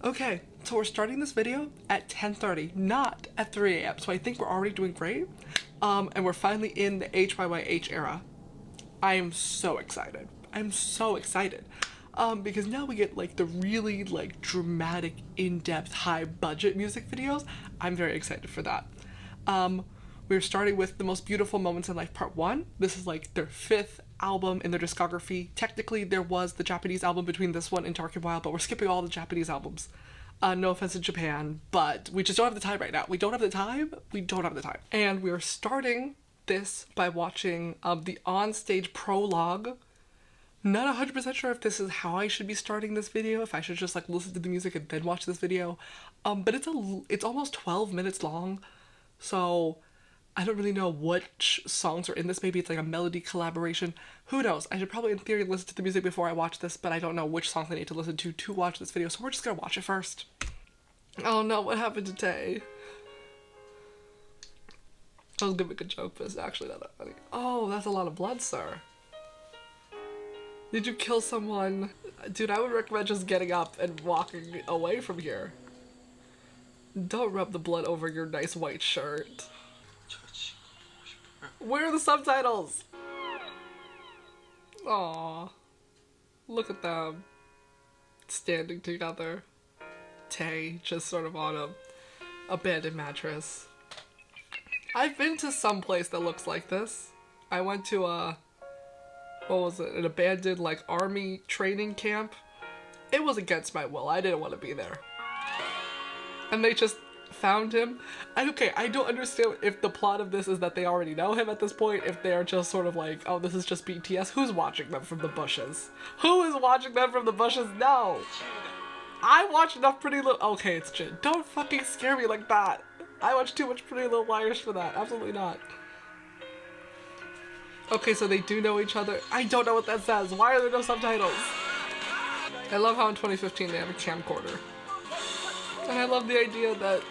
Okay, so we're starting this video at 10:30, not at 3 a.m. So I think we're already doing great. And we're finally in the HYYH era. I am so excited. I'm so excited. Because now we get like the really like dramatic, in-depth, high-budget music videos. I'm very excited for that. We're starting with The Most Beautiful Moments in Life Part 1. This is like their 5th album in their discography. Technically, there was the Japanese album between this one and Dark and Wild, but we're skipping all the Japanese albums. No offense to Japan, but we just don't have the time right now. We don't have the time. We don't have the time. And we're starting this by watching the on-stage prologue. Not 100% sure if this is how I should be starting this video, if I should just like listen to the music and then watch this video. But it's almost 12 minutes long, so I don't really know which songs are in this. Maybe it's like a melody collaboration. Who knows? I should probably in theory listen to the music before I watch this, but I don't know which songs I need to listen to watch this video, so we're just gonna watch it first. Oh no, what happened to Tay? I was gonna make a joke, but it's actually not that funny. Oh, that's a lot of blood, sir. Did you kill someone? Dude, I would recommend just getting up and walking away from here. Don't rub the blood over your nice white shirt. Where are the subtitles? Aww. Look at them. Standing together. Tay just sort of on a abandoned mattress. I've been to some place that looks like this. I went to what was it? An abandoned like army training camp. It was against my will. I didn't want to be there. And they just found him. Okay, I don't understand if the plot of this is that they already know him at this point, if they're just sort of like, oh, this is just BTS. Who's watching them from the bushes? Who is watching them from the bushes? No! I watch enough Pretty Little... Okay, it's Jin. Don't fucking scare me like that. I watch too much Pretty Little Liars for that. Absolutely not. Okay, so they do know each other. I don't know what that says. Why are there no subtitles? I love how in 2015 they have a camcorder. And I love the idea that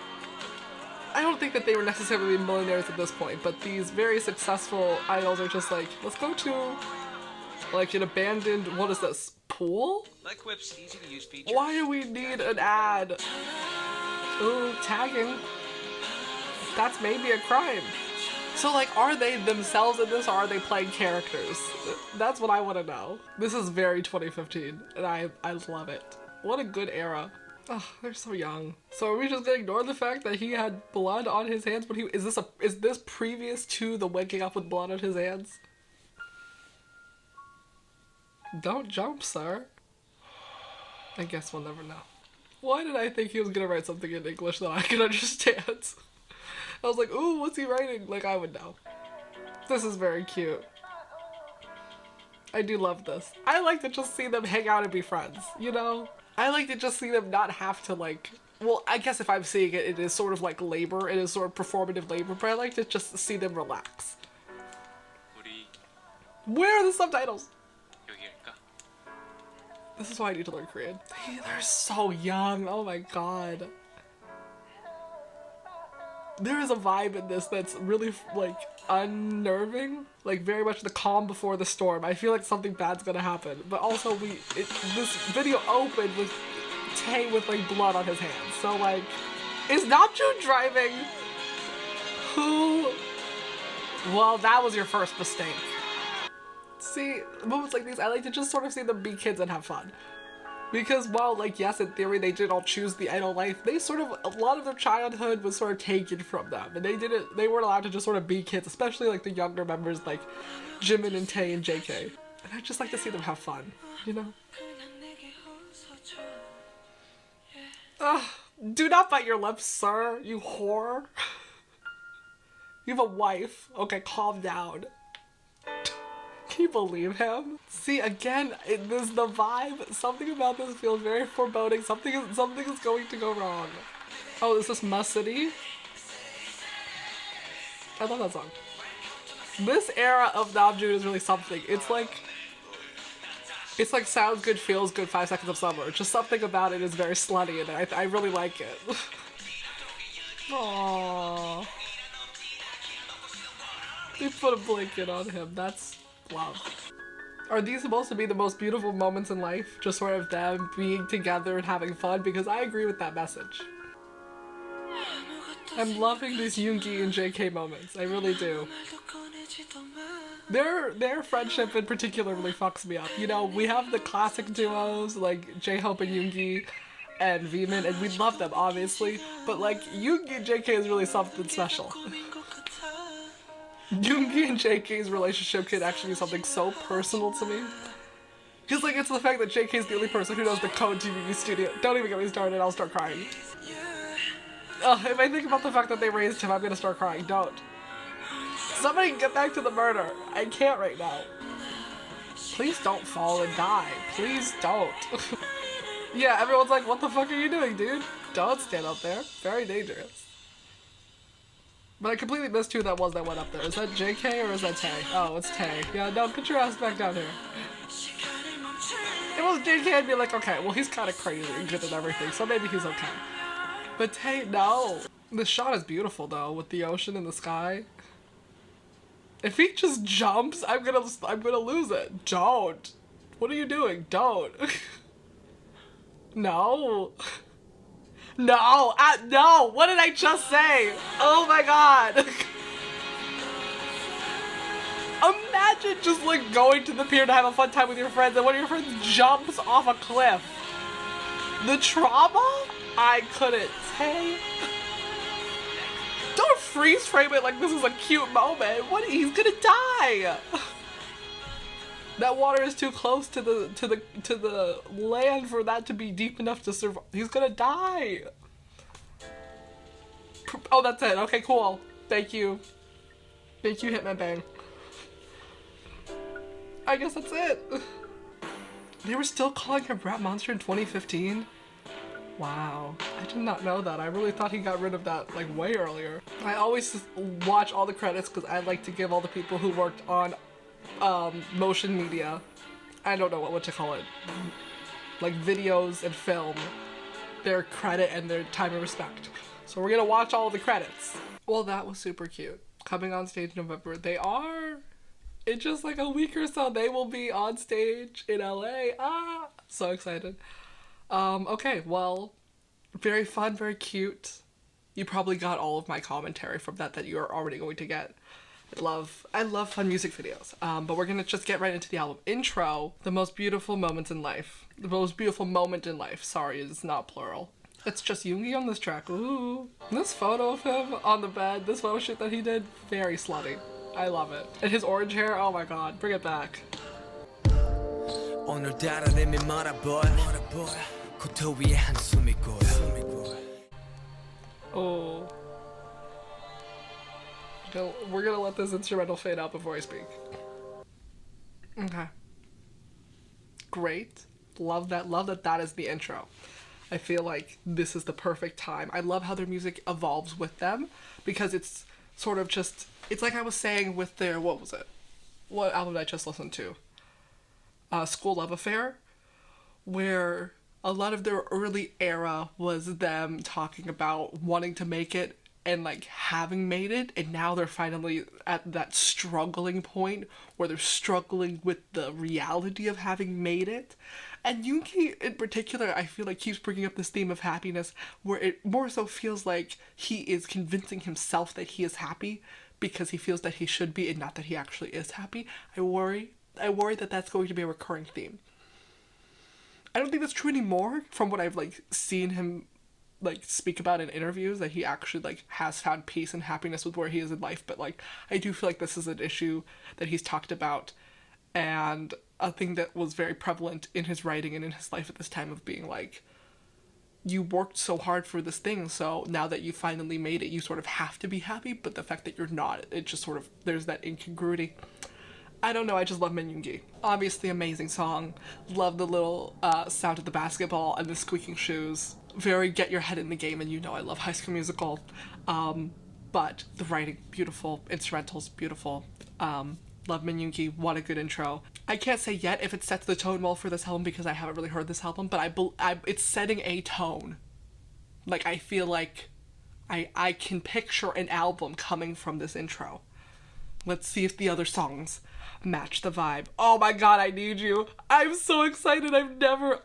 I don't think that they were necessarily millionaires at this point, but these very successful idols are just like, let's go to like an abandoned, what is this, pool? Like Whip's easy to use features. Why do we need an ad? Ooh, tagging. That's maybe a crime. So like, are they themselves in this or are they playing characters? That's what I want to know. This is very 2015 and I love it. What a good era. Oh, they're so young. So are we just gonna ignore the fact that he had blood on his hands when he is this previous to the waking up with blood on his hands? Don't jump, sir. I guess we'll never know. Why did I think he was gonna write something in English that I could understand? I was like, ooh, what's he writing? Like I would know. This is very cute. I do love this. I like to just see them hang out and be friends, you know? I like to just see them not have to like, well, I guess if I'm seeing it, it is sort of like labor, it is sort of performative labor, but I like to just see them relax. Where are the subtitles? This is why I need to learn Korean. They're so young, oh my god. There is a vibe in this that's really like unnerving, like very much the calm before the storm. I feel like something bad's gonna happen, but also this video opened with Tay with like blood on his hands. So like, is Namjoon driving? Who? Well, that was your first mistake. See, moments like these, I like to just sort of see them be kids and have fun. Because while, like, yes, in theory they did all choose the idol life, they sort of, a lot of their childhood was sort of taken from them. And they weren't allowed to just sort of be kids, especially like the younger members like Jimin and Tay and JK. And I just like to see them have fun, you know? Ugh, do not bite your lips, sir, you whore. You have a wife. Okay, calm down. Can you believe him? See, again, this is the vibe. Something about this feels very foreboding. Something is going to go wrong. Oh, is this Must City? I love that song. This era of Namjoon is really something. It's like sounds good, feels good, 5 Seconds of Summer. Just something about it is very slutty and I really like it. Aww. They put a blanket on him. That's love. Are these supposed to be the most beautiful moments in life? Just sort of them being together and having fun? Because I agree with that message. I'm loving these Yoongi and JK moments. I really do. Their friendship in particular really fucks me up. You know, we have the classic duos like J-Hope and Yoongi and Veeman, and we love them, obviously. But like, Yoongi and JK is really something special. Yoongi and JK's relationship can actually be something so personal to me. Because, like, it's the fact that JK's the only person who knows the code to TV studio. Don't even get me started, I'll start crying. If I think about the fact that they raised him, I'm gonna start crying. Don't. Somebody get back to the murder. I can't right now. Please don't fall and die. Please don't. Yeah, everyone's like, what the fuck are you doing, dude? Don't stand up there. Very dangerous. But I completely missed who that was that went up there. Is that JK or is that Tay? Oh, it's Tay. Yeah, no, put your ass back down here. If it was JK, I'd be like, okay, well, he's kind of crazy and good at everything, so maybe he's okay. But Tay, no. The shot is beautiful, though, with the ocean and the sky. If he just jumps, I'm gonna lose it. Don't. What are you doing? Don't. No. No, no, what did I just say? Oh my god. Imagine just like going to the pier to have a fun time with your friends and one of your friends jumps off a cliff. The trauma? I couldn't say. Don't freeze frame it like this is a cute moment. What? He's gonna die. That water is too close to the land for that to be deep enough to survive. He's gonna die. Oh, that's it. Okay, cool. Thank you. Thank you, Hitman Bang. I guess that's it. They were still calling him Rat Monster in 2015? Wow. I did not know that. I really thought he got rid of that like way earlier. I always watch all the credits because I like to give all the people who worked on motion media, I don't know what to call it, like videos and film, their credit and their time and respect. So we're gonna watch all of the credits. Well, that was super cute. Coming on stage in November. They are, in just like a week or so, they will be on stage in LA. Ah, so excited. Okay, well, very fun, very cute. You probably got all of my commentary from that you're already going to get. I love fun music videos, but we're gonna just get right into the album. Intro, the most beautiful moments in life. The most beautiful moment in life. Sorry, it's not plural. It's just Yoongi on this track. Ooh. This photo of him on the bed, this photo shoot that he did, very slutty. I love it. And his orange hair, oh my god, bring it back. Oh. We're gonna let this instrumental fade out before I speak. Okay. Great. Love that that is the intro. I feel like this is the perfect time. I love how their music evolves with them because it's sort of just, it's like I was saying with their, what was it? What album did I just listened to? School Love Affair, where a lot of their early era was them talking about wanting to make it and like having made it, and now they're finally at that struggling point where they're struggling with the reality of having made it. And Yoongi in particular, I feel like keeps bringing up this theme of happiness where it more so feels like he is convincing himself that he is happy because he feels that he should be and not that he actually is happy. I worry that that's going to be a recurring theme. I don't think that's true anymore from what I've like seen him like speak about in interviews, that he actually like has found peace and happiness with where he is in life, but like I do feel like this is an issue that he's talked about and a thing that was very prevalent in his writing and in his life at this time of being like, you worked so hard for this thing, so now that you finally made it, you sort of have to be happy, but the fact that you're not, it just sort of, there's that incongruity. I don't know, I just love Min Yoongi. Obviously amazing song. Love the little sound of the basketball and the squeaking shoes. Very get your head in the game, and you know I love High School Musical. But the writing, beautiful. Instrumentals, beautiful. Love Min Yoongi, what a good intro. I can't say yet if it sets the tone well for this album because I haven't really heard this album, but it's setting a tone. Like, I feel like I can picture an album coming from this intro. Let's see if the other songs match the vibe. Oh my god, I Need You. I'm so excited. I've never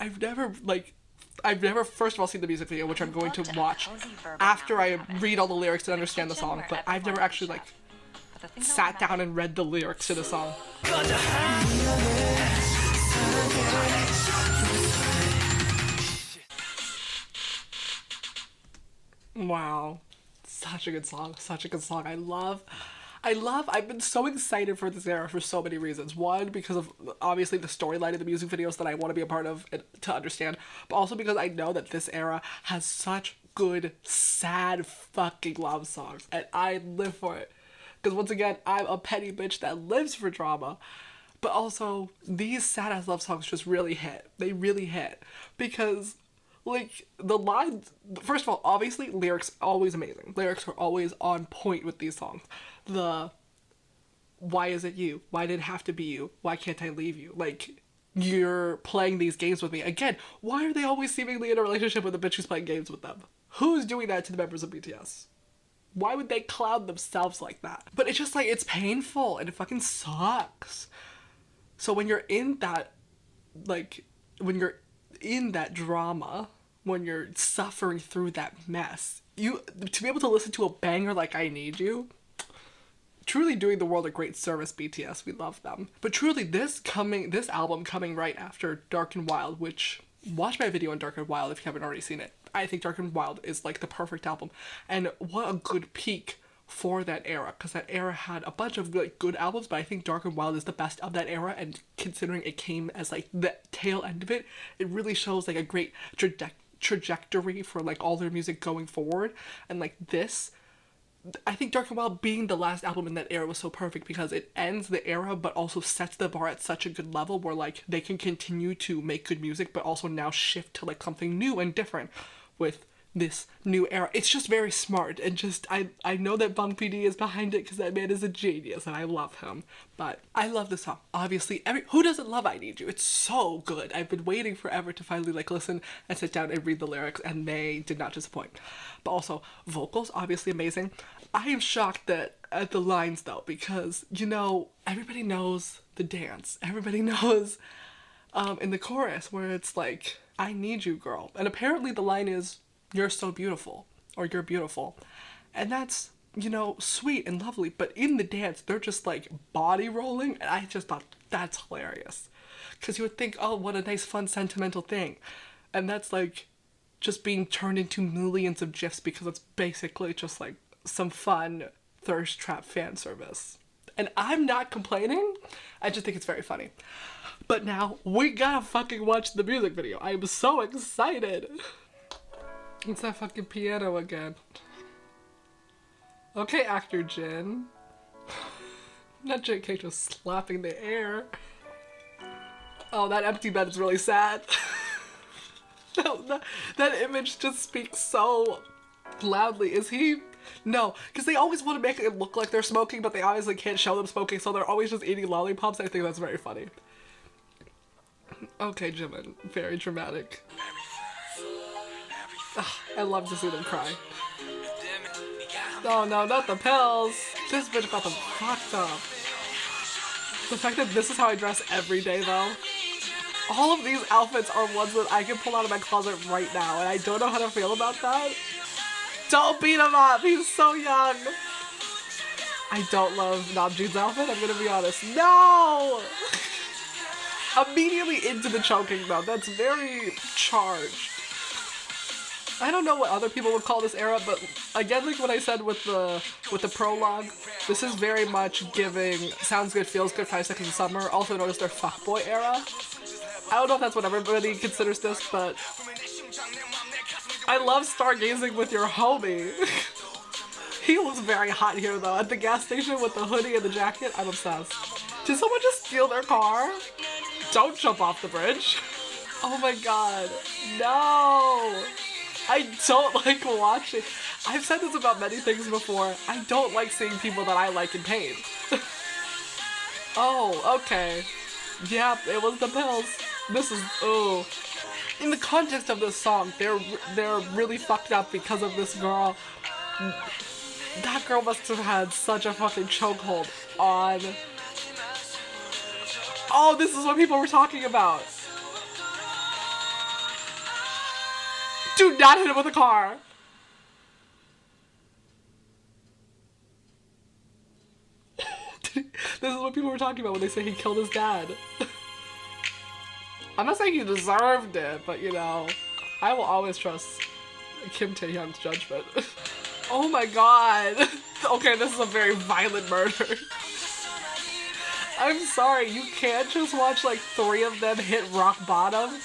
first of all seen the music video, which I'm going to watch after I read all the lyrics and understand the song, but I've never actually like sat down and read the lyrics to the song. Wow. Such a good song. Such a good song. I've been so excited for this era for so many reasons. One, because of obviously the storyline of the music videos that I want to be a part of and to understand, but also because I know that this era has such good, sad fucking love songs, and I live for it. Because once again, I'm a petty bitch that lives for drama. But also, these sad-ass love songs just really hit. They really hit. Because, like, the lines... First of all, obviously, lyrics always amazing. Lyrics are always on point with these songs. The... Why is it you? Why did it have to be you? Why can't I leave you? Like, you're playing these games with me. Again, why are they always seemingly in a relationship with a bitch who's playing games with them? Who's doing that to the members of BTS? Why would they cloud themselves like that? But it's just like, it's painful and it fucking sucks. So when you're in that, like, when you're in that drama, when you're suffering through that mess, to be able to listen to a banger like I Need You, truly doing the world a great service, BTS, we love them. But truly, this album coming right after Dark and Wild, which, watch my video on Dark and Wild if you haven't already seen it. I think Dark and Wild is like the perfect album, and what a good peak for that era, because that era had a bunch of like good albums, but I think Dark and Wild is the best of that era, and considering it came as like the tail end of it, it really shows like a great trajectory for like all their music going forward. And like this, I think Dark and Wild being the last album in that era was so perfect because it ends the era but also sets the bar at such a good level where like they can continue to make good music but also now shift to like something new and different with this new era. It's just very smart, and just I know that Bang PD is behind it because that man is a genius and I love him. But I love this song. Obviously, who doesn't love I Need You? It's so good. I've been waiting forever to finally like listen and sit down and read the lyrics, and they did not disappoint. But also vocals, obviously amazing. I am shocked at the lines though, because you know everybody knows the dance. Everybody knows in the chorus where it's like, I need you, girl. And apparently the line is, you're so beautiful, or you're beautiful. And that's, you know, sweet and lovely. But in the dance, they're just like body rolling. And I just thought that's hilarious. Because you would think, oh, what a nice, fun, sentimental thing. And that's like just being turned into millions of GIFs because it's basically just like some fun thirst trap fan service. And I'm not complaining. I just think it's very funny. But now, we gotta fucking watch the music video. I'm so excited. It's that fucking piano again. Okay, actor Jin. Not JK just slapping the air. Oh, that empty bed is really sad. that image just speaks so loudly. Is he? No, because they always want to make it look like they're smoking, but they obviously can't show them smoking, so they're always just eating lollipops. I think that's very funny. Okay, Jimin, very dramatic. Ugh, I love to see them cry. Oh no, not the pills! This bitch got them fucked up. The fact that this is how I dress every day though. All of these outfits are ones that I can pull out of my closet right now, and I don't know how to feel about that. Don't beat him up! He's so young! I don't love Namjoon's outfit, I'm gonna be honest. No! Immediately into the choking though. That's very charged. I don't know what other people would call this era, but again, like what I said with the prologue, this is very much giving Sounds Good, Feels Good, 5 Seconds of Summer, also known as their fuckboy era. I don't know if that's what everybody considers this, but I love stargazing with your homie. He looks very hot here though. At the gas station with the hoodie and the jacket, I'm obsessed. Did someone just steal their car? Don't jump off the bridge. Oh my god. No! I don't like watching. I've said this about many things before. I don't like seeing people that I like in pain. Oh, okay. Yeah, it was the pills. This is, ooh. In the context of this song, they're really fucked up because of this girl. That girl must have had such a fucking chokehold on... Oh, this is what people were talking about. Do not hit him with a car. This is what people were talking about when they say he killed his dad. I'm not saying he deserved it, but you know, I will always trust Kim Tae-hyun's judgment. Oh my god. Okay, this is a very violent murder. I'm sorry, you can't just watch like 3 of them hit rock bottom?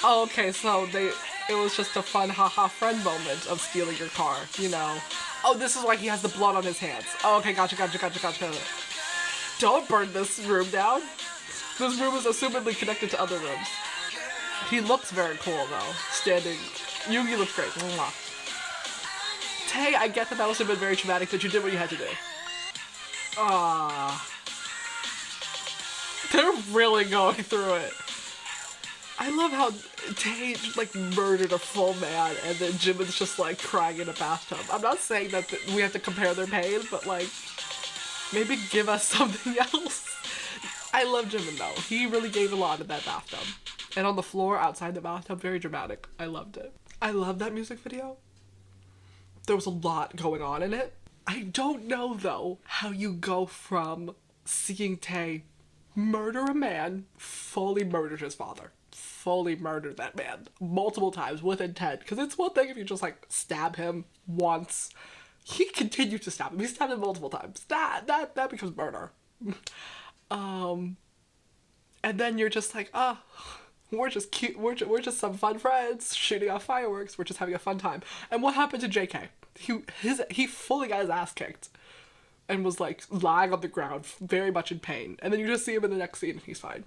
Oh, okay, so it was just a fun haha friend moment of stealing your car, you know. Oh, this is why he has the blood on his hands. Oh, okay, gotcha. Don't burn this room down. This room is assumedly connected to other rooms. He looks very cool though, standing. Yoongi looks great. Mwah. Tae, I get that must have been very traumatic, but you did what you had to do. Ah, they're really going through it. I love how Tae like murdered a full man and then Jimin's just like crying in a bathtub. I'm not saying that we have to compare their pain, but like maybe give us something else. I love Jimin though. He really gave a lot in that bathtub. And on the floor outside the bathtub, very dramatic. I loved it. I love that music video. There was a lot going on in it. I don't know though how you go from seeing Tae murder a man, fully murdered his father. Fully murdered that man multiple times with intent. Because it's one thing if you just like stab him once. He continued to stab him. He stabbed him multiple times. That becomes murder. And then you're just like, oh, we're just cute. We're just some fun friends shooting off fireworks. We're just having a fun time. And what happened to JK? He fully got his ass kicked and was like lying on the ground, very much in pain. And then you just see him in the next scene and he's fine.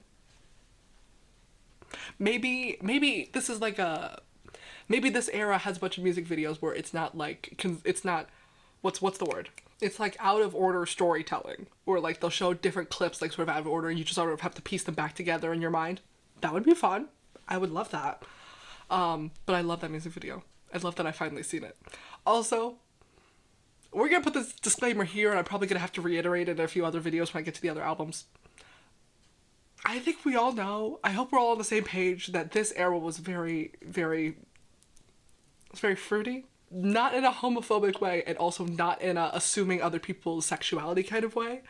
Maybe this is like maybe this era has a bunch of music videos where it's not like, it's not, what's the word? It's like out of order storytelling, or like they'll show different clips like sort of out of order and you just sort of have to piece them back together in your mind. That would be fun. I would love that. But I love that music video. I love that I finally seen it. Also, we're gonna put this disclaimer here and I'm probably gonna have to reiterate it in a few other videos when I get to the other albums. I think we all know, I hope we're all on the same page, that this era was very, very, it's very fruity. Not in a homophobic way and also not in a assuming other people's sexuality kind of way.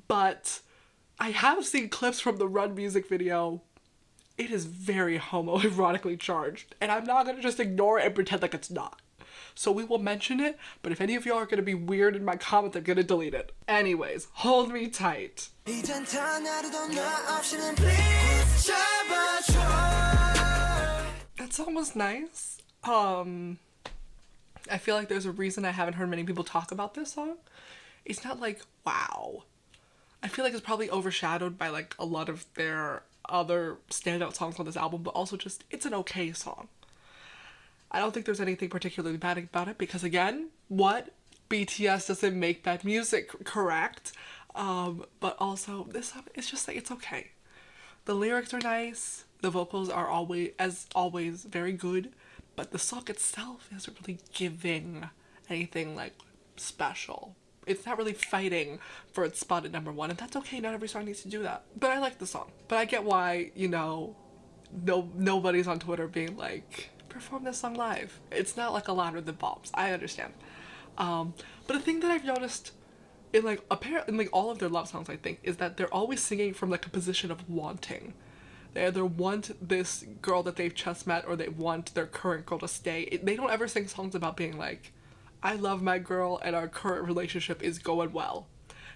But I have seen clips from the Run music video. It is very homoerotically charged. And I'm not going to just ignore it and pretend like it's not. So we will mention it, but if any of y'all are going to be weird in my comments, I'm going to delete it. Anyways, hold me tight. That song was nice. I feel like there's a reason I haven't heard many people talk about this song. It's not like, wow. I feel like it's probably overshadowed by like a lot of their other standout songs on this album, but also just, it's an okay song. I don't think there's anything particularly bad about it because again, what? BTS doesn't make bad music, correct? But also this song, it's just like, it's okay. The lyrics are nice. The vocals are always very good. But the song itself isn't really giving anything like special. It's not really fighting for its spot at #1, and that's okay, not every song needs to do that. But I like the song. But I get why, you know, nobody's on Twitter being like, perform this song live. It's not like a louder than bombs. I understand. But the thing that I've noticed in like all of their love songs, I think, is that they're always singing from like a position of wanting. They either want this girl that they've just met or they want their current girl to stay. They don't ever sing songs about being like, I love my girl and our current relationship is going well.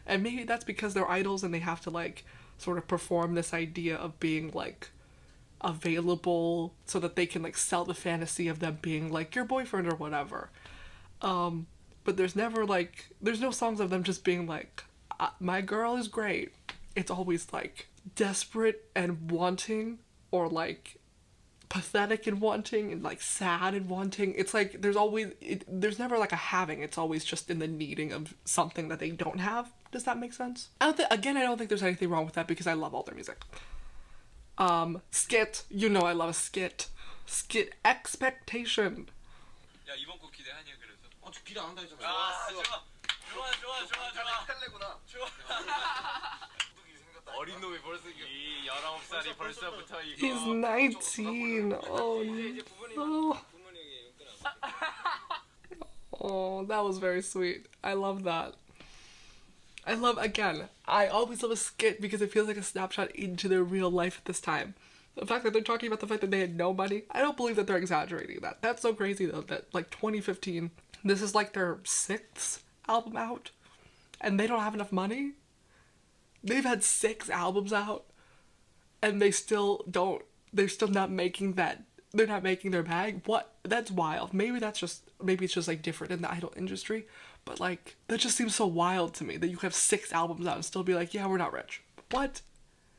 And maybe that's because they're idols and they have to like sort of perform this idea of being like available so that they can like sell the fantasy of them being like your boyfriend or whatever. But there's never like, there's no songs of them just being like, my girl is great. It's always like desperate and wanting, or like pathetic and wanting, and like sad and wanting. It's like there's never like a having. It's always just in the needing of something that they don't have. Does that make sense? I don't think there's anything wrong with that because I love all their music. Skit, you know I love a skit. Skit Expectation. 야 이번 거 기대하냐 그래서? 저 기대 안 한다 했잖아. 아, He's 19. Oh no. Oh, that was very sweet. I love that. I always love a skit because it feels like a snapshot into their real life at this time. The fact that they're talking about the fact that they had no money, I don't believe that they're exaggerating that. That's so crazy though, that like 2015, this is like their 6th album out, and they don't have enough money? They've had 6 albums out, and they're still not making that, they're not making their bag? What? That's wild. Maybe it's just like different in the idol industry, but like, that just seems so wild to me that you have 6 albums out and still be like, yeah, we're not rich. What?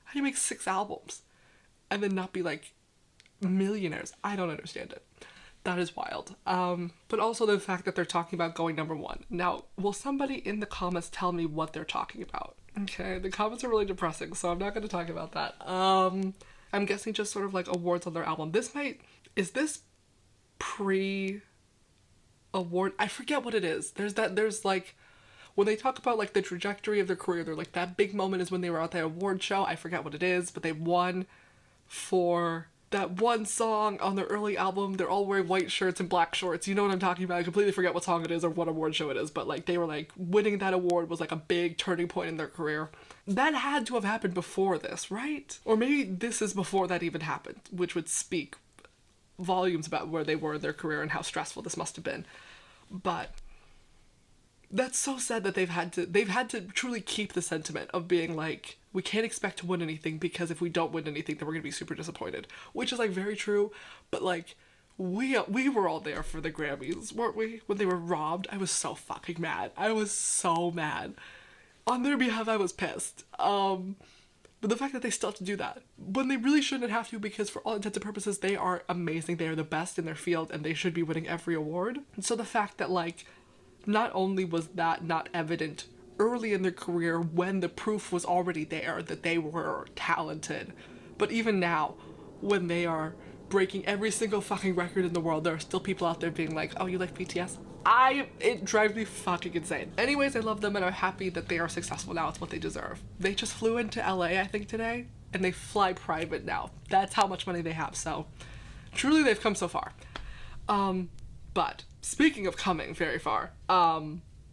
How do you make 6 albums and then not be like millionaires? I don't understand it. That is wild. But also the fact that they're talking about going #1. Now, will somebody in the comments tell me what they're talking about? Okay, the comments are really depressing, so I'm not going to talk about that. I'm guessing just sort of like awards on their album. Is this pre-award? I forget what it is. There's like, when they talk about like the trajectory of their career, they're like, that big moment is when they were at that award show. I forget what it is, but they won for that one song on their early album. They're all wearing white shirts and black shorts. You know what I'm talking about. I completely forget what song it is or what award show it is, but like, they were like, winning that award was like a big turning point in their career. That had to have happened before this, right? Or maybe this is before that even happened, which would speak volumes about where they were in their career and how stressful this must have been. But that's so sad that they've had to truly keep the sentiment of being like, we can't expect to win anything, because if we don't win anything, then we're gonna be super disappointed, which is like very true. But like, we were all there for the Grammys, weren't we? When they were robbed, I was so fucking mad. I was so mad. On their behalf, I was pissed. But the fact that they still have to do that, when they really shouldn't have to, because for all intents and purposes, they are amazing. They are the best in their field, and they should be winning every award. And so the fact that like, not only was that not evident early in their career when the proof was already there that they were talented, but even now, when they are breaking every single fucking record in the world, there are still people out there being like, oh, you like BTS? It drives me fucking insane. Anyways, I love them and I'm happy that they are successful now. It's what they deserve. They just flew into LA, I think, today, and they fly private now. That's how much money they have, so truly they've come so far. But speaking of coming very far,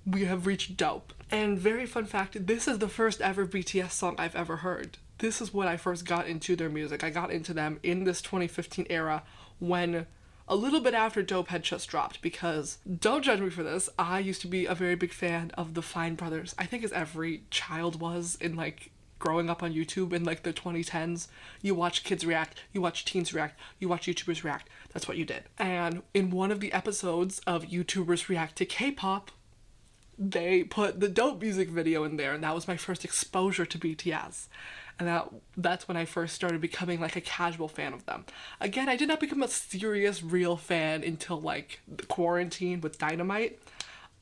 we have reached Dope. And very fun fact, this is the first ever BTS song I've ever heard. This is when I first got into their music. I got into them in this 2015 era, when a little bit after Dope had just dropped, because, don't judge me for this, I used to be a very big fan of the Fine Brothers. I think as every child was in like growing up on YouTube in like the 2010s. You watch kids react, you watch teens react, you watch YouTubers react. That's what you did. And in one of the episodes of YouTubers React to K-pop, they put the Dope music video in there, and that was my first exposure to BTS. And that's when I first started becoming like a casual fan of them. Again, I did not become a serious, real fan until like the quarantine with Dynamite.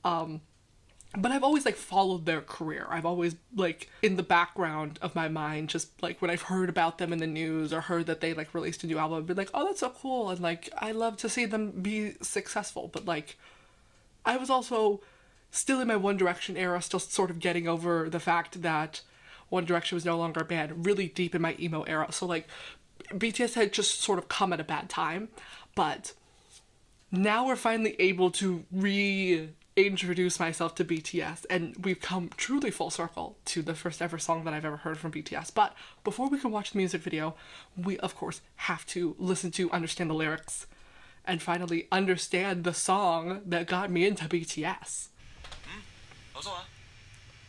But I've always like followed their career. I've always like in the background of my mind, just like when I've heard about them in the news or heard that they like released a new album, I've been like, oh, that's so cool. And like, I love to see them be successful. But like, I was also still in my One Direction era, still sort of getting over the fact that One Direction was no longer a band, really deep in my emo era. So like, BTS had just sort of come at a bad time. But now we're finally able to reintroduce myself to BTS, and we've come truly full circle to the first ever song that I've ever heard from BTS. But before we can watch the music video, we of course have to listen to, understand the lyrics, and finally understand the song that got me into BTS. 어서 와.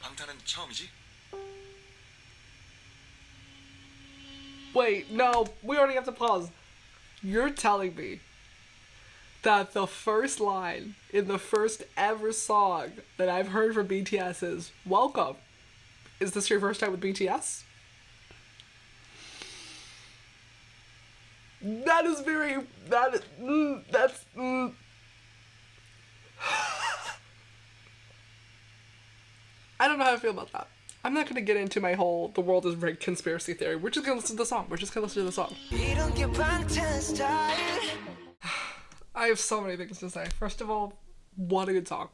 방탄은 처음이지? Wait, no, we already have to pause. You're telling me that the first line in the first ever song that I've heard from BTS is "Welcome." Is this your first time with BTS? That is very, that's I don't know how I feel about that. I'm not gonna get into my whole "the world is rigged" conspiracy theory. We're just gonna listen to the song. I have so many things to say. First of all, what a good song.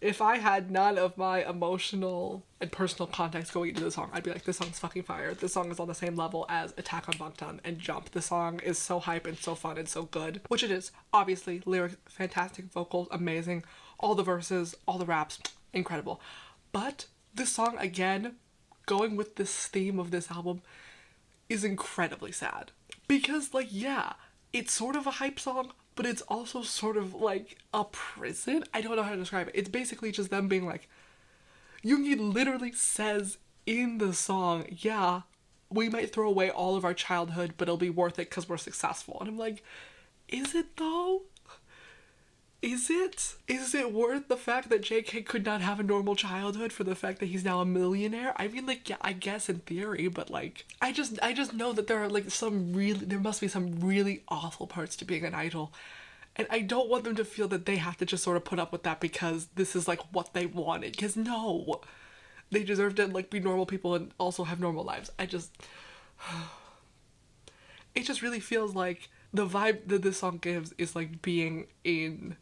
If I had none of my emotional and personal context going into the song, I'd be like, this song's fucking fire. This song is on the same level as Attack on Bangtan and Jump. This song is so hype and so fun and so good, which it is. Obviously, lyrics, fantastic, vocals, amazing. All the verses, all the raps, incredible. But this song, again, going with this theme of this album, is incredibly sad. Because, like, yeah, it's sort of a hype song, but it's also sort of like a prison. I don't know how to describe it. It's basically just them being like, Yoongi literally says in the song, yeah, we might throw away all of our childhood, but it'll be worth it because we're successful. And I'm like, is it though? Is it? Is it worth the fact that JK could not have a normal childhood for the fact that he's now a millionaire? I mean, like, yeah, I guess in theory, but like, I just know that there are like there must be some really awful parts to being an idol. And I don't want them to feel that they have to just sort of put up with that because this is like what they wanted. Because no, they deserve to like be normal people and also have normal lives. It just really feels like the vibe that this song gives is like being in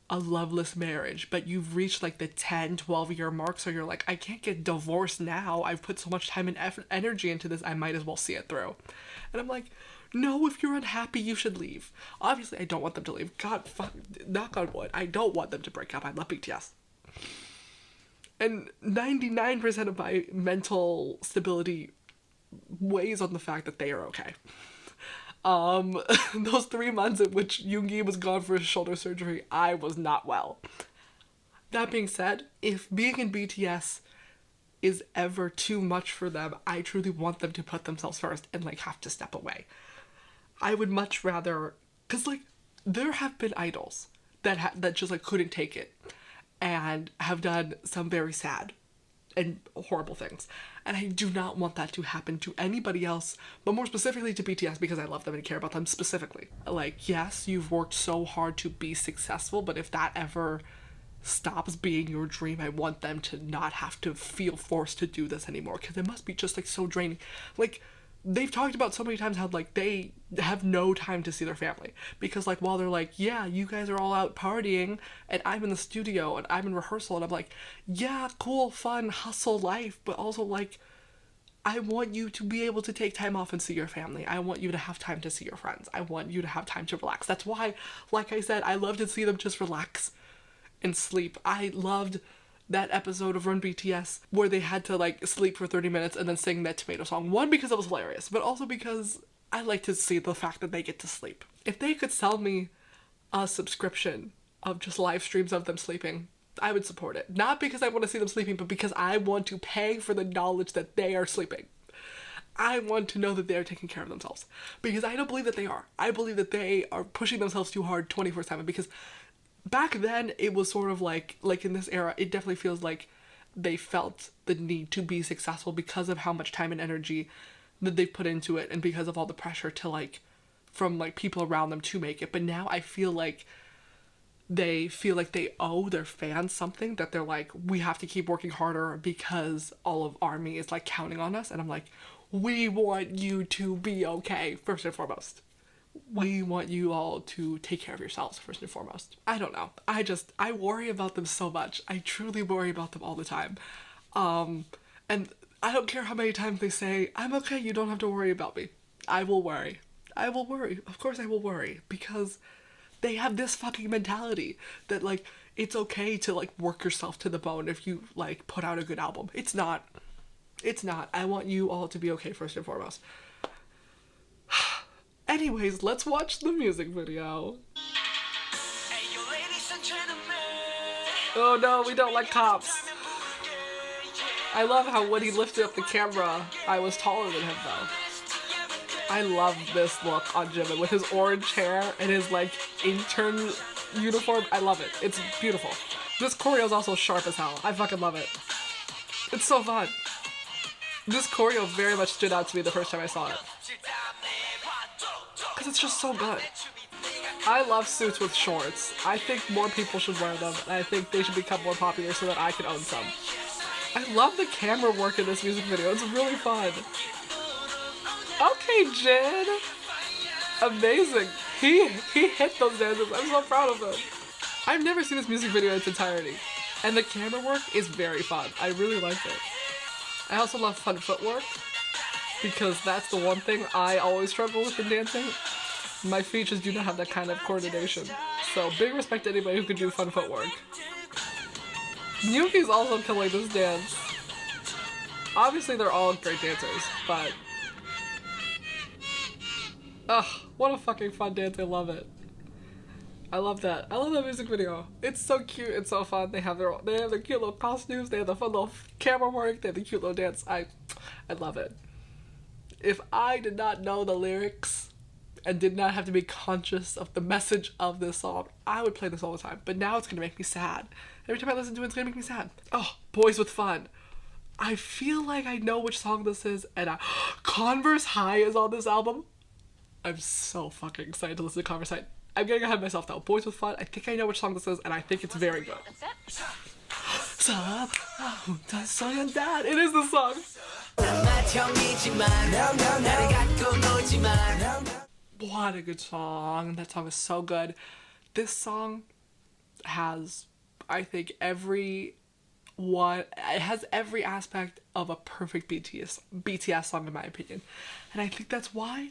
a loveless marriage, but you've reached like the 10-12 year mark, so you're like, I can't get divorced now. I've put so much time and energy into this, I might as well see it through. And I'm like, no, if you're unhappy, you should leave. Obviously, I don't want them to leave. God, fuck, knock on wood. I don't want them to break up. I love BTS. And 99% of my mental stability weighs on the fact that they are okay. Those 3 months in which Yoongi was gone for his shoulder surgery, I was not well. That being said, if being in BTS is ever too much for them, I truly want them to put themselves first and like have to step away. I would much rather, cause like there have been idols that just like couldn't take it and have done some very sad and horrible things. And I do not want that to happen to anybody else, but more specifically to BTS because I love them and care about them specifically. Like, yes, you've worked so hard to be successful, but if that ever stops being your dream, I want them to not have to feel forced to do this anymore because it must be just like so draining. Like, they've talked about so many times how like they have no time to see their family because like while they're like, yeah, you guys are all out partying and I'm in the studio and I'm in rehearsal, and I'm like, yeah, cool, fun, hustle life, but also like I want you to be able to take time off and see your family. I want you to have time to see your friends. I want you to have time to relax. That's why, like I said, I love to see them just relax and sleep. I loved that episode of Run BTS where they had to like sleep for 30 minutes and then sing that tomato song. One, because it was hilarious, but also because I like to see the fact that they get to sleep. If they could sell me a subscription of just live streams of them sleeping, I would support it. Not because I want to see them sleeping, but because I want to pay for the knowledge that they are sleeping. I want to know that they are taking care of themselves. Because I don't believe that they are. I believe that they are pushing themselves too hard 24/7 because back then, it was sort of like in this era, it definitely feels like they felt the need to be successful because of how much time and energy that they put into it and because of all the pressure to like, from like people around them to make it. But now I feel like they owe their fans something, that they're like, we have to keep working harder because all of ARMY is like counting on us. And I'm like, we want you to be okay, first and foremost. We want you all to take care of yourselves first and foremost. I don't know. I worry about them so much. I truly worry about them all the time. And I don't care how many times they say, I'm okay, you don't have to worry about me. I will worry. I will worry. Of course I will worry because they have this fucking mentality that like, it's okay to like work yourself to the bone if you like put out a good album. It's not. It's not. I want you all to be okay first and foremost. Anyways, let's watch the music video. Oh no, we don't like cops. I love how when he lifted up the camera, I was taller than him though. I love this look on Jimin with his orange hair and his like intern uniform. I love it. It's beautiful. This choreo is also sharp as hell. I fucking love it. It's so fun. This choreo very much stood out to me the first time I saw it. Because it's just so good. I love suits with shorts. I think more people should wear them, and I think they should become more popular so that I can own some. I love the camera work in this music video. It's really fun. Okay, Jin. Amazing. He hit those dances. I'm so proud of him. I've never seen this music video in its entirety. And the camera work is very fun. I really like it. I also love fun footwork because that's the one thing I always struggle with in dancing. My feet just do not have that kind of coordination. So big respect to anybody who can do fun footwork. Yuki's also killing this dance. Obviously they're all great dancers, but ugh, what a fucking fun dance. I love it. I love that. I love that music video. It's so cute. It's so fun. They have their cute little costumes. They have the fun little camera work. They have the cute little dance. I love it. If I did not know the lyrics and did not have to be conscious of the message of this song, I would play this all the time. But now it's gonna make me sad. Every time I listen to it, it's gonna make me sad. Oh, Boyz With Fun. I feel like I know which song this is, and Converse High is on this album. I'm so fucking excited to listen to Converse High. I'm getting ahead of myself though. Boyz With Fun, I think I know which song this is, and I think it's very good. It is the song. What a good song. That song is so good. This song has, I think, it has every aspect of a perfect BTS song in my opinion. And I think that's why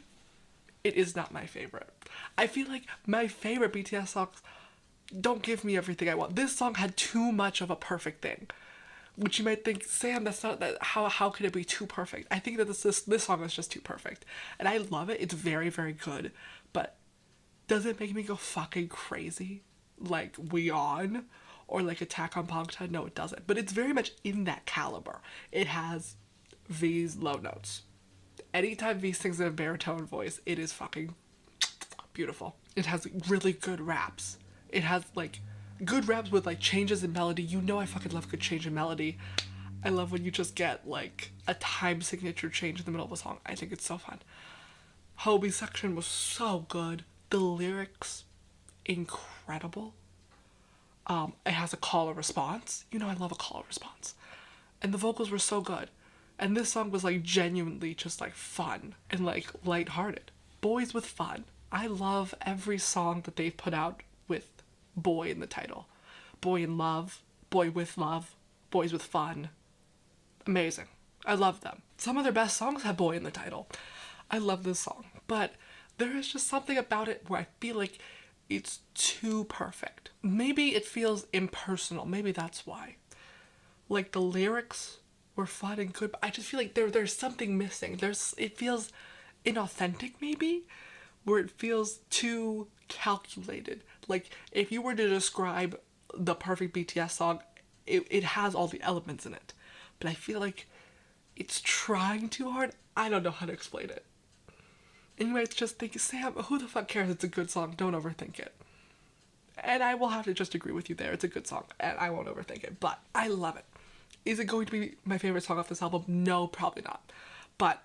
it is not my favorite. I feel like my favorite BTS songs don't give me everything I want. This song had too much of a perfect thing. Which you might think, Sam, that's not that. How could it be too perfect? I think that this song is just too perfect. And I love it. It's very, very good. But does it make me go fucking crazy? Like We On? Or like Attack on Bangtan? No, it doesn't. But it's very much in that caliber. It has V's low notes. Anytime V sings in a baritone voice, it is fucking beautiful. It has really good raps. It has like good raps with like changes in melody. You know I fucking love good change in melody. I love when you just get like a time signature change in the middle of a song. I think it's so fun. Hobie's section was so good. The lyrics, incredible. It has a call or response. You know I love a call or response. And the vocals were so good. And this song was like genuinely just like fun and like lighthearted. Boyz With Fun. I love every song that they've put out with boy in the title. Boy in Love, Boy With Love, Boyz With Fun. Amazing. I love them. Some of their best songs have boy in the title. I love this song. But there is just something about it where I feel like it's too perfect. Maybe it feels impersonal. Maybe that's why. Like the lyrics were fun and good, but I just feel like there's something missing. It feels inauthentic maybe, where it feels too calculated. Like if you were to describe the perfect BTS song, it has all the elements in it. But I feel like it's trying too hard. I don't know how to explain it. And you might just think, Sam, who the fuck cares? It's a good song. Don't overthink it. And I will have to just agree with you there. It's a good song, and I won't overthink it. But I love it. Is it going to be my favorite song off this album? No, probably not. But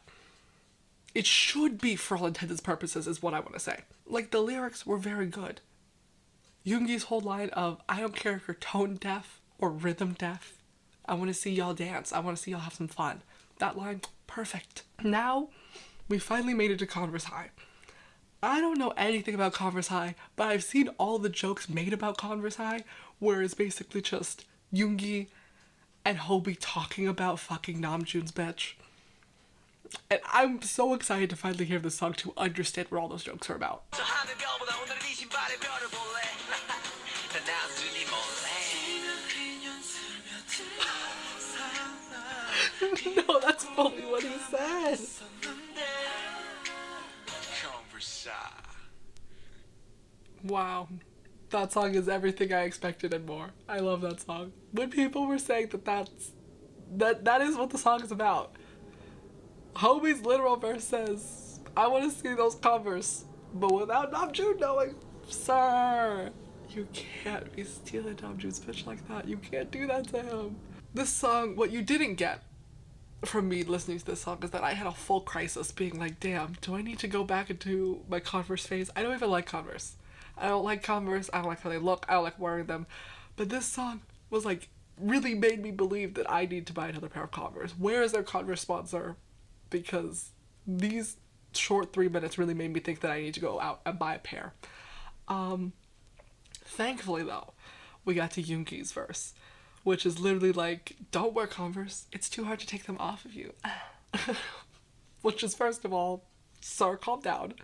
it should be for all intents and purposes is what I want to say. Like, the lyrics were very good. Yoongi's whole line of, I don't care if you're tone deaf or rhythm deaf. I want to see y'all dance. I want to see y'all have some fun. That line, perfect. Now, we finally made it to Converse High. I don't know anything about Converse High, but I've seen all the jokes made about Converse High, where it's basically just Yoongi and Hobie talking about fucking Namjoon's bitch. And I'm so excited to finally hear this song to understand what all those jokes are about. No, that's fully what he said. Wow. That song is everything I expected and more. I love that song. When people were saying that is what the song is about. Hobie's literal verse says, I want to see those Converse, but without Namjoon knowing. Sir, you can't be stealing Namjoon's bitch like that. You can't do that to him. This song, what you didn't get from me listening to this song is that I had a full crisis being like, damn, do I need to go back into my Converse phase? I don't even like Converse. I don't like Converse. I don't like how they look. I don't like wearing them. But this song was like, really made me believe that I need to buy another pair of Converse. Where is their Converse sponsor? Because these short 3 minutes really made me think that I need to go out and buy a pair. Thankfully though, we got to Yoongi's verse, which is literally like, don't wear Converse. It's too hard to take them off of you. Which is, first of all, sir, calm down.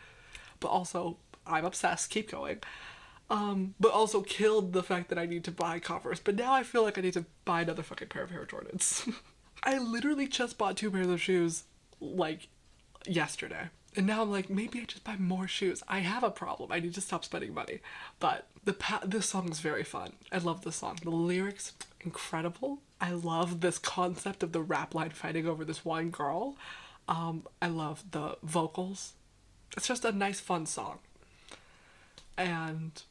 But also, I'm obsessed, keep going. But also killed the fact that I need to buy Converse. But now I feel like I need to buy another fucking pair of Air Jordans. I literally just bought 2 pairs of shoes, like, yesterday. And now I'm like, maybe I just buy more shoes. I have a problem. I need to stop spending money. But this song is very fun. I love this song. The lyrics, incredible. I love this concept of the rap line fighting over this one girl. I love the vocals. It's just a nice, fun song. And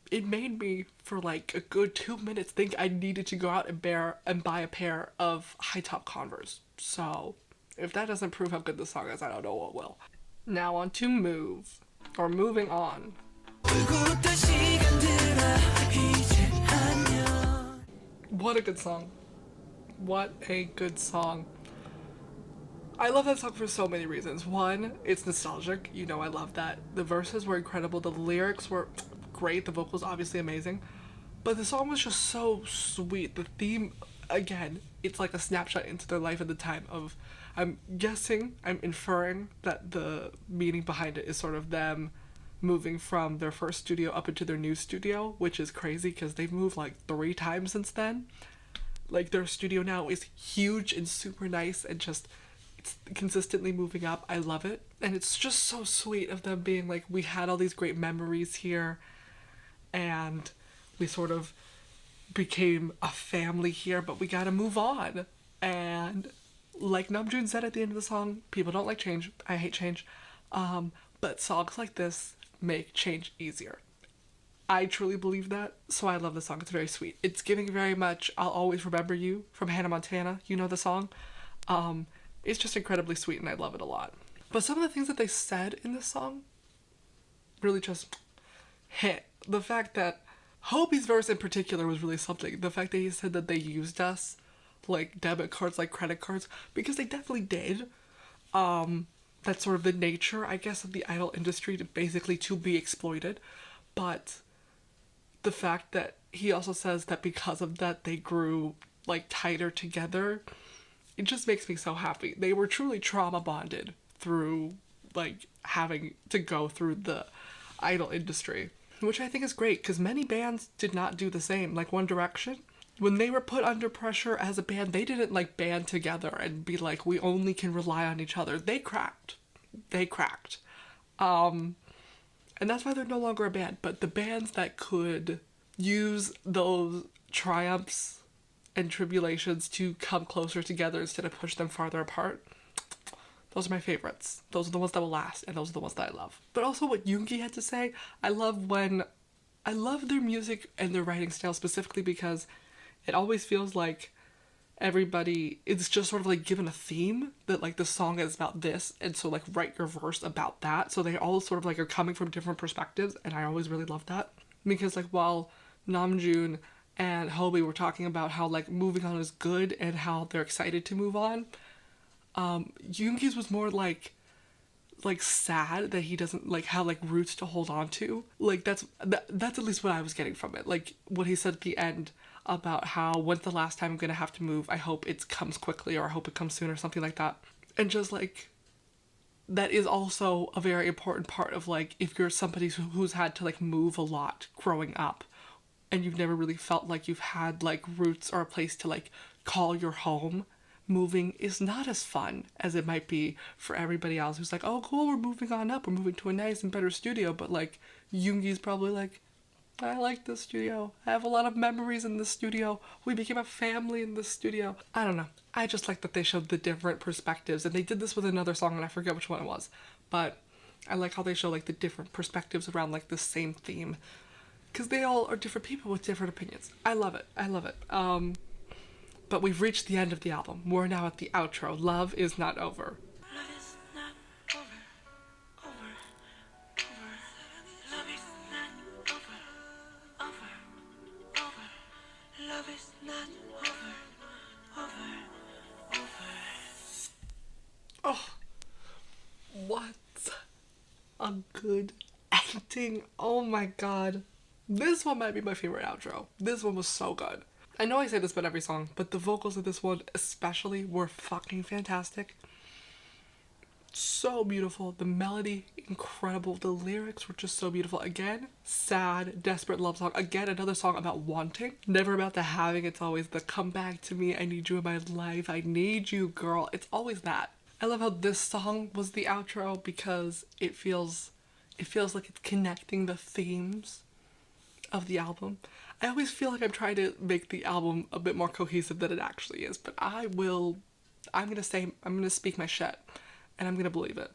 it made me, for like a good 2 minutes, think I needed to go out and buy a pair of high-top Converse. So, if that doesn't prove how good the song is, I don't know what will. Now on to Move, or Moving On. What a good song. What a good song. I love that song for so many reasons. One, it's nostalgic. You know I love that. The verses were incredible. The lyrics were great. The vocals obviously amazing. But the song was just so sweet. The theme, again, it's like a snapshot into their life at the time of, I'm inferring that the meaning behind it is sort of them moving from their first studio up into their new studio, which is crazy because they've moved like 3 times since then. Like, their studio now is huge and super nice and just, it's consistently moving up. I love it. And it's just so sweet of them being like, we had all these great memories here and we sort of became a family here, but we gotta move on. And like Namjoon said at the end of the song, people don't like change. I hate change. But songs like this make change easier. I truly believe that, so I love the song. It's very sweet. It's giving very much I'll Always Remember You from Hannah Montana. You know the song? It's just incredibly sweet and I love it a lot. But some of the things that they said in this song really just hit. The fact that Hobie's verse in particular was really something. The fact that he said that they used us like debit cards, like credit cards, because they definitely did. That's sort of the nature, I guess, of the idol industry, to basically to be exploited. But the fact that he also says that because of that they grew like tighter together, it just makes me so happy. They were truly trauma bonded through like having to go through the idol industry, which I think is great because many bands did not do the same. Like One Direction, when they were put under pressure as a band, they didn't like band together and be like, we only can rely on each other. They cracked. And that's why they're no longer a band. But the bands that could use those triumphs and tribulations to come closer together instead of push them farther apart, those are my favorites. Those are the ones that will last, and those are the ones that I love. But also what Yoongi had to say, I love their music and their writing style specifically because it always feels like everybody is just sort of like given a theme that like the song is about this, and so like write your verse about that. So they all sort of like are coming from different perspectives, and I always really love that because like while Namjoon and Hobie were talking about how like moving on is good and how they're excited to move on, Yoongi's was more like sad that he doesn't like have like roots to hold on to. Like that's at least what I was getting from it. Like what he said at the end about how when's the last time I'm gonna have to move, I hope it comes quickly, or I hope it comes soon, or something like that. And just like that is also a very important part of like if you're somebody who's had to like move a lot growing up and you've never really felt like you've had like roots or a place to like call your home, moving is not as fun as it might be for everybody else who's like, oh cool, we're moving on up, we're moving to a nice and better studio. But like Yoongi's probably like, I like this studio. I have a lot of memories in this studio. We became a family in this studio. I don't know. I just like that they showed the different perspectives. And they did this with another song and I forget which one it was. But I like how they show like the different perspectives around like the same theme. Because they all are different people with different opinions. I love it. I love it. But we've reached the end of the album. We're now at the outro. Love is not over. Love is not over, over, over. Love is not over, over, over. Love is not over, over, over. Oh, what a good ending. Oh my god. This one might be my favorite outro. This one was so good. I know I say this about every song, but the vocals of this one especially were fucking fantastic. So beautiful. The melody, incredible. The lyrics were just so beautiful. Again, sad, desperate love song. Again, another song about wanting. Never about the having. It's always the come back to me. I need you in my life. I need you, girl. It's always that. I love how this song was the outro because it feels like it's connecting the themes of the album. I always feel like I'm trying to make the album a bit more cohesive than it actually is, but I'm gonna speak my shit. And I'm gonna believe it.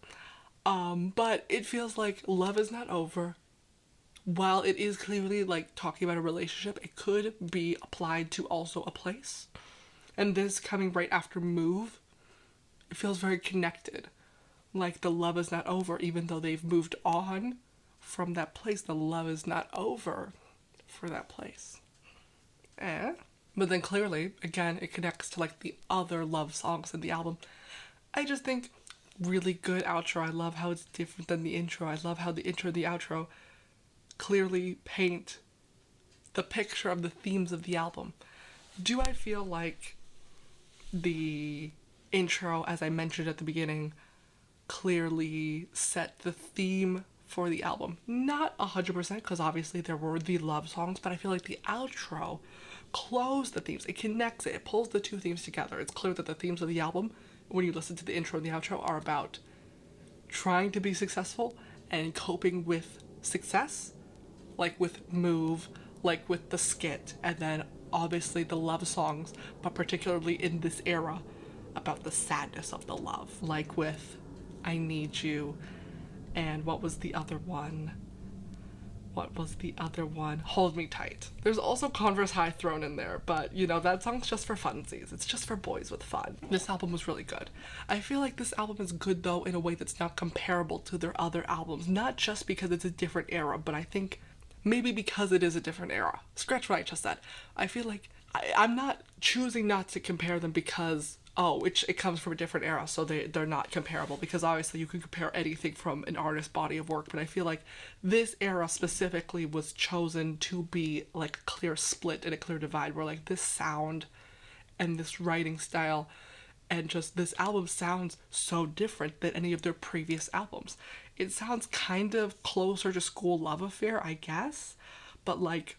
But it feels like love is not over. While it is clearly like talking about a relationship, it could be applied to also a place. And this coming right after Move, it feels very connected. Like the love is not over, even though they've moved on from that place. The love is not over for that place. But then clearly, again, it connects to like the other love songs in the album. I just think really good outro. I love how it's different than the intro. I love how the intro and the outro clearly paint the picture of the themes of the album. Do I feel like the intro, as I mentioned at the beginning, clearly set the theme for the album? Not 100%, because obviously there were the love songs, but I feel like the outro closed the themes. It connects it. It pulls the two themes together. It's clear that the themes of the album, when you listen to the intro and the outro, are about trying to be successful and coping with success, like with Move, like with the Skit, and then obviously the love songs, but particularly in this era, about the sadness of the love, like with I Need You, and what was the other one? Hold Me Tight. There's also Converse High thrown in there, but you know, that song's just for funsies. It's just for Boyz With Fun. This album was really good. I feel like this album is good though in a way that's not comparable to their other albums. Not just because it's a different era, but I think maybe because it is a different era. Scratch what I just said. I feel like I'm not choosing not to compare them because it comes from a different era, so they're not comparable, because obviously you can compare anything from an artist's body of work, but I feel like this era specifically was chosen to be like a clear split and a clear divide, where like this sound and this writing style and just this album sounds so different than any of their previous albums. It sounds kind of closer to School Love Affair, I guess, but like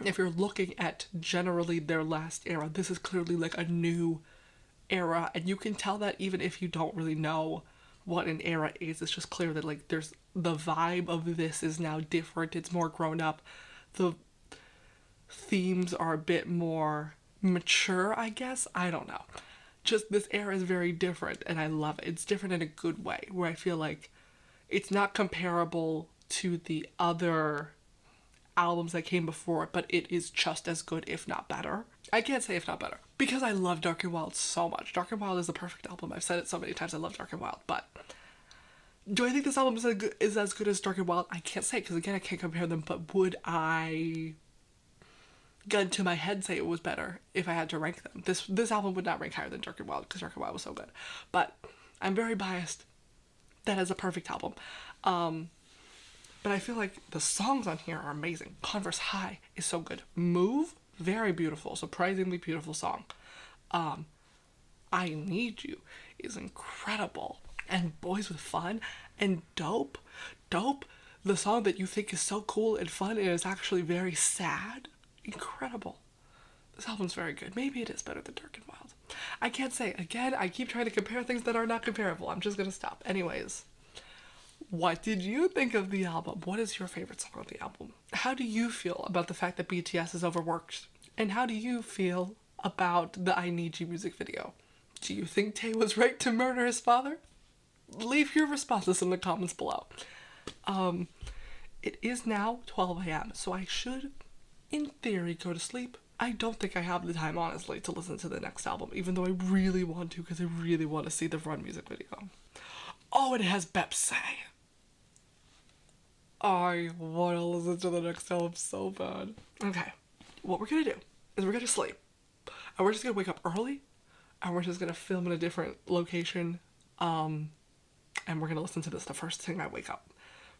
if you're looking at generally their last era, this is clearly like a new era, and you can tell that even if you don't really know what an era is. It's just clear that like there's the vibe of this is now different. It's more grown up. The themes are a bit more mature, I guess. I don't know. Just this era is very different, and I love it. It's different in a good way, where I feel like it's not comparable to the other albums that came before it, but it is just as good, if not better. I can't say if not better, because I love Dark and Wild so much. Dark and Wild is the perfect album. I've said it so many times. I love Dark and Wild, but do I think this album is as good as Dark and Wild? I can't say, because again, I can't compare them, but would I, gun to my head, say it was better if I had to rank them? This album would not rank higher than Dark and Wild, because Dark and Wild was so good. But I'm very biased. That is a perfect album. But I feel like the songs on here are amazing. Converse High is so good. Move, very beautiful, surprisingly beautiful song. I Need You is incredible. And Boyz With Fun and Dope, the song that you think is so cool and fun and is actually very sad. Incredible. This album's very good. Maybe it is better than Dark and Wild. I can't say. Again, I keep trying to compare things that are not comparable. I'm just gonna stop. Anyways. What did you think of the album? What is your favorite song on the album? How do you feel about the fact that BTS is overworked? And how do you feel about the I Need You music video? Do you think Tae was right to murder his father? Leave your responses in the comments below. It is now 12 a.m., so I should, in theory, go to sleep. I don't think I have the time, honestly, to listen to the next album, even though I really want to, because I really want to see the Run music video. Oh, it has Bepsy. I want to listen to the next album so bad. Okay, what we're gonna do is we're gonna sleep. And we're just gonna wake up early. And we're just gonna film in a different location. And we're gonna listen to this the first thing I wake up.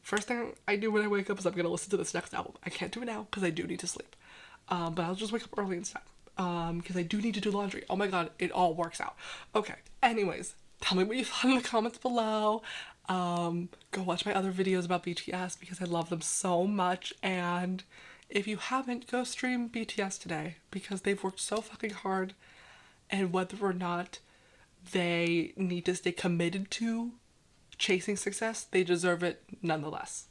First thing I do when I wake up is I'm gonna listen to this next album. I can't do it now because I do need to sleep. but I'll just wake up early instead. Because I do need to do laundry. Oh my god, it all works out. Okay, anyways, tell me what you thought in the comments below. Go watch my other videos about BTS because I love them so much, and if you haven't, go stream BTS today because they've worked so fucking hard, and whether or not they need to stay committed to chasing success, they deserve it nonetheless.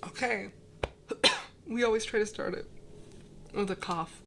Okay, we always try to start it with a cough.